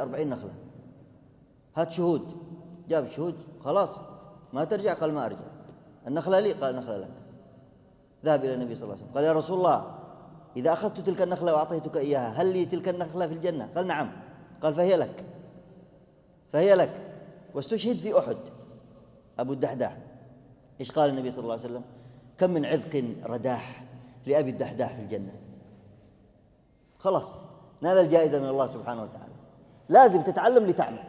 40 نخلة، هات شهود. جاب شهود، خلاص ما ترجع؟ قال ما أرجع. النخلة لي؟ قال النخلة لك. ذهب إلى النبي صلى الله عليه وسلم قال يا رسول الله إذا أخذت تلك النخلة وأعطيتك إياها هل لي تلك النخلة في الجنة؟ قال نعم. قال فهي لك، فهي لك. واستشهد في أحد أبو الدحداح. إيش قال النبي صلى الله عليه وسلم؟ كم من عذق رداح لأبي الدحداح في الجنة. خلاص نال الجائزة من الله سبحانه وتعالى. لازم تتعلم لتعمل،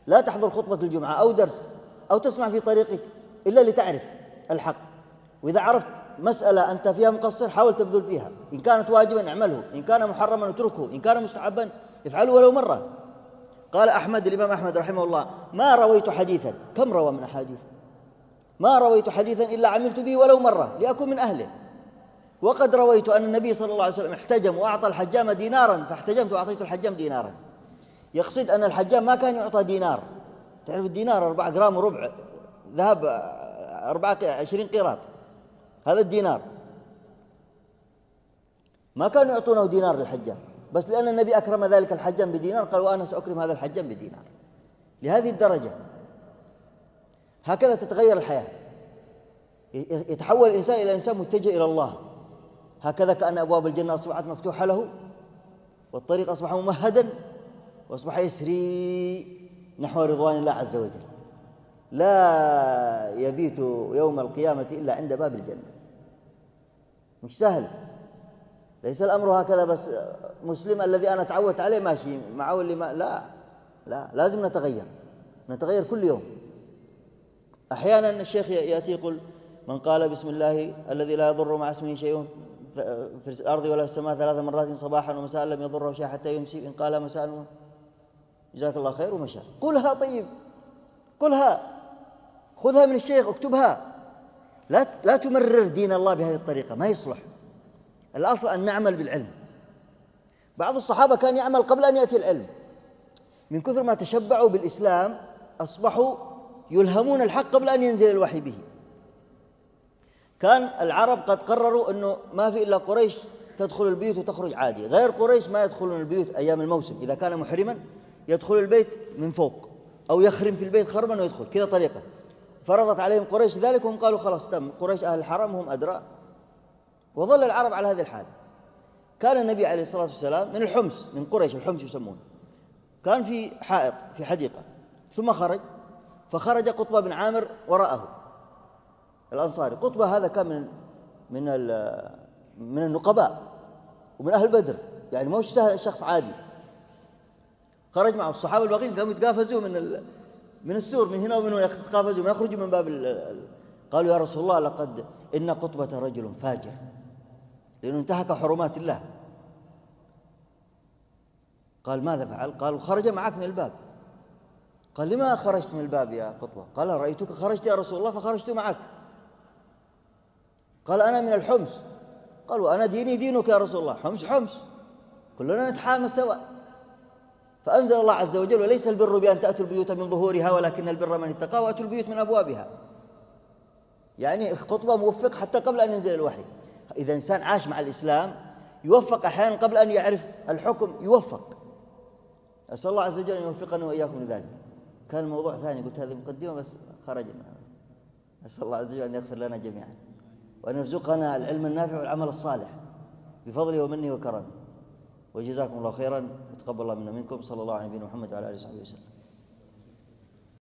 لا تحضر خطبة الجمعة أو درس أو تسمع في طريقك إلا لتعرف الحق. وإذا عرفت مسألة أنت فيها مقصر حاول تبذل فيها، إن كانت واجبا اعمله، إن كان محرما اتركه، إن كان مستحبا افعله ولو مرة. قال أحمد، الإمام أحمد رحمه الله: ما رويت حديثا، كم روى من أحاديث، ما رويت حديثا إلا عملت به ولو مرة لأكون من أهله. وقد رويت أن النبي صلى الله عليه وسلم احتجم وأعطى الحجام دينارا فاحتجمت وأعطيت الحجام دينارا. يقصد أن الحجام ما كان يعطى دينار. تعرف الدينار 4 جرام وربع ذهب، 24 قيراط، هذا الدينار. ما كانوا يعطونه دينار للحجام، بس لأن النبي أكرم ذلك الحجام بدينار قال وأنا سأكرم هذا الحجام بدينار. لهذه الدرجة. هكذا تتغير الحياة، يتحول الإنسان إلى إنسان متجه إلى الله. هكذا كأن أبواب الجنة أصبحت مفتوحة له، والطريق أصبح ممهدا، وأصبح يسري نحو رضوان الله عز وجل. لا يبيت يوم القيامة إلا عند باب الجنة. مش سهل، ليس الأمر هكذا بس مسلم الذي أنا تعودت عليه ماشي معه اللي ما لا لازم نتغير كل يوم. أحيانا الشيخ يأتي يقول: من قال بسم الله الذي لا يضر مع اسمه شيء في الأرض ولا في السماء 3 مرات صباحا ومساء لم يضره شيء حتى يمسي، إن قال مساء جزاك الله خير ومشى. قلها، طيب قلها، خذها من الشيخ، اكتبها. لا تمرر دين الله بهذه الطريقة، ما يصلح. الأصل أن نعمل بالعلم. بعض الصحابة كان يعمل قبل أن يأتي العلم، من كثر ما تشبعوا بالإسلام أصبحوا يلهمون الحق قبل أن ينزل الوحي به. كان العرب قد قرروا أنه ما في إلا قريش تدخل البيوت وتخرج عادي، غير قريش ما يدخلون البيوت أيام الموسم. إذا كان محرما يدخل البيت من فوق أو يخرم في البيت خرما ويدخل، كذا طريقة. فرضت عليهم قريش ذلك، وهم قالوا خلاص تم، قريش أهل الحرم هم أدرى. وظل العرب على هذه الحال. كان النبي عليه الصلاة والسلام من الحمص، من قريش، الحمص يسمون، كان في حائط في حديقة، ثم فخرج قطبة بن عامر وراءه الأنصاري. قطبة هذا كان من النقباء ومن أهل بدر، يعني ما هو سهل شخص عادي. خرج معه الصحابة الباقين قاموا يتقافزوا من السور، من هنا ومن هنا يتقافزوا ما يخرجوا من باب قالوا يا رسول الله لقد إن قطبة رجل فاجر، لأنه انتهك حرمات الله. قال ماذا فعل؟ قال خرج معك من الباب. قال لما خرجت من الباب يا قطبة؟ قال رأيتك خرجت يا رسول الله فخرجت معك. قال أنا من الحمص. قال وأنا ديني دينك يا رسول الله، حمص كلنا نتحامى سوا. فأنزل الله عز وجل: وليس البر بأن تأتوا البيوت من ظهورها ولكن البر من اتقى وأتوا البيوت من أبوابها. يعني خطبة موفق حتى قبل أن ينزل الوحي. إذا إنسان عاش مع الإسلام يوفق أحيانا قبل أن يعرف الحكم، يوفق. أسأل الله عز وجل أن يوفقنا وإياكم لذلك. كان الموضوع ثاني، قلت هذه مقدمة بس خرجنا. أسأل الله عز وجل أن يغفر لنا جميعا وأن يرزقنا العلم النافع والعمل الصالح بفضله ومنه وكرمه. وجزاكم الله خيرا وتقبل الله منا منكم. صلى الله على نبينا محمد وعلى آله وصحبه وسلم.